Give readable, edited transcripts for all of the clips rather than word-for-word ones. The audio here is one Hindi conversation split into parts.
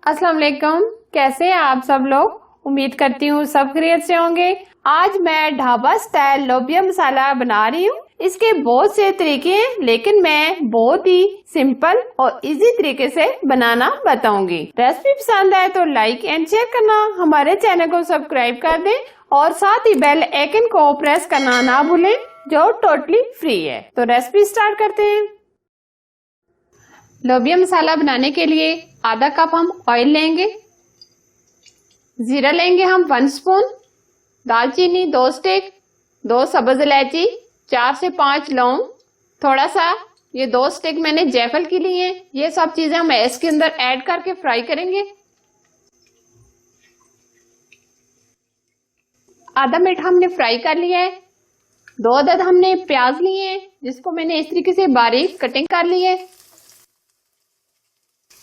अस्सलाम वालेकुम। कैसे हैं आप सब लोग? उम्मीद करती हूँ सब खैरियत से होंगे। आज मैं ढाबा स्टाइल लोबिया मसाला बना रही हूँ। इसके बहुत से तरीके हैं, लेकिन मैं बहुत ही सिंपल और इजी तरीके से बनाना बताऊंगी। रेसिपी पसंद आए तो लाइक एंड शेयर करना, हमारे चैनल को सब्सक्राइब कर दें और साथ ही बेल आइकन को प्रेस करना ना भूलें, जो टोटली फ्री है। तो रेसिपी स्टार्ट करते हैं। लोबिया मसाला बनाने के लिए आधा कप हम ऑयल लेंगे, जीरा लेंगे हम 1 स्पून, दालचीनी 2 स्टिक, 2 सब्ज इलायची, 4 से 5 लौंग, थोड़ा सा ये 2 स्टिक मैंने जायफल की ली है। ये सब चीजें हम इसके अंदर ऐड करके फ्राई करेंगे। आधा मिनट हमने फ्राई कर लिया है। 2 अदद हमने प्याज लिए हैं, जिसको मैंने इस तरीके से बारीक कटिंग कर ली है।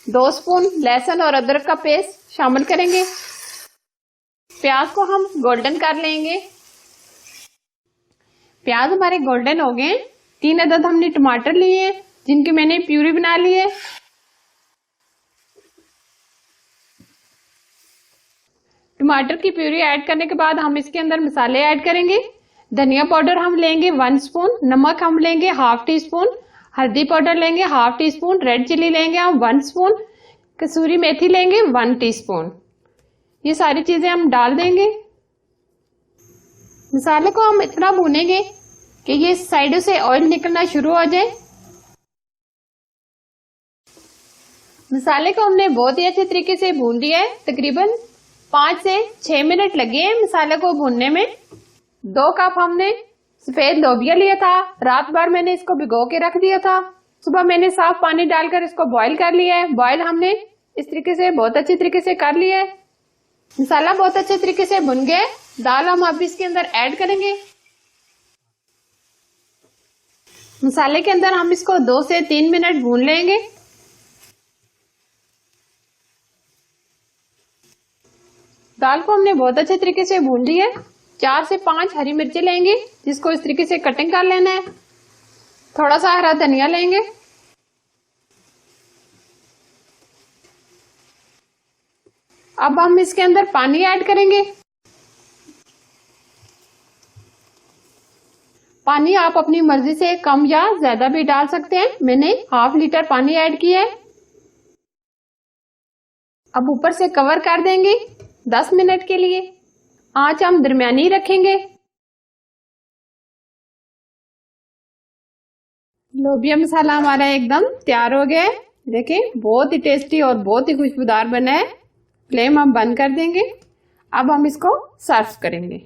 2 स्पून लहसुन और अदरक का पेस्ट शामिल करेंगे। प्याज को हम गोल्डन कर लेंगे। प्याज हमारे गोल्डन हो गए। 3 अदद हमने टमाटर लिए हैं, जिनकी मैंने प्यूरी बना ली है। टमाटर की प्यूरी ऐड करने के बाद हम इसके अंदर मसाले ऐड करेंगे। धनिया पाउडर हम लेंगे 1 स्पून, नमक हम लेंगे 1/2 टी स्पून, हल्दी पाउडर लेंगे 1/2 टी स्पून, रेड चिली लेंगे हम 1 स्पून, कसूरी मेथी लेंगे 1 टीस्पून। ये सारी चीजें हम डाल देंगे। मसाले को हम इतना भूनेंगे कि ये साइडों से ऑयल निकलना शुरू हो जाए। मसाले को हमने बहुत ही अच्छे तरीके से भून दिया है। तकरीबन 5 से 6 मिनट लगे हैं मसाले को भूनने में। 2 कप हमने सफेद लोबिया लिया था। रात भर मैंने इसको भिगो के रख दिया था। सुबह मैंने साफ पानी डालकर इसको बॉईल कर लिया है। बॉईल हमने इस तरीके से बहुत अच्छे तरीके से कर लिया है। मसाला बहुत अच्छे तरीके से भुन गया। दाल हम अब इसके अंदर ऐड करेंगे। मसाले के अंदर हम इसको 2 से 3 मिनट भून लेंगे। दाल को हमने बहुत अच्छे तरीके से भून लिया है। 4 से 5 हरी मिर्ची लेंगे, जिसको इस तरीके से कटिंग कर लेना है। थोड़ा सा हरा धनिया लेंगे। अब हम इसके अंदर पानी ऐड करेंगे। पानी आप अपनी मर्जी से कम या ज्यादा भी डाल सकते हैं। मैंने 1/2 लीटर पानी ऐड किया है। अब ऊपर से कवर कर देंगे 10 मिनट के लिए। आंच हम दरमियानी रखेंगे। लोबिया मसाला हमारा एकदम तैयार हो गया है। देखिए बहुत ही टेस्टी और बहुत ही खुशबूदार बना है। फ्लेम हम बंद कर देंगे। अब हम इसको सर्व करेंगे।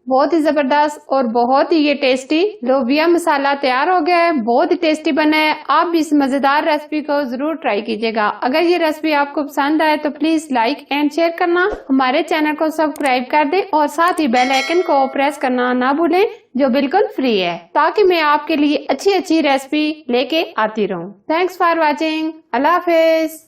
बहुत ही जबरदस्त और बहुत ही ये टेस्टी लोबिया मसाला तैयार हो गया है। बहुत ही टेस्टी बना है। आप भी इस मजेदार रेसिपी को जरूर ट्राई कीजिएगा। अगर ये रेसिपी आपको पसंद आए तो प्लीज लाइक एंड शेयर करना, हमारे चैनल को सब्सक्राइब कर दें और साथ ही बेल आइकन को प्रेस करना ना भूलें, जो बिल्कुल फ्री है, ताकि मैं आपके लिए अच्छी अच्छी रेसिपी लेके आती रहूं। Thanks for watching. Allah Hafiz.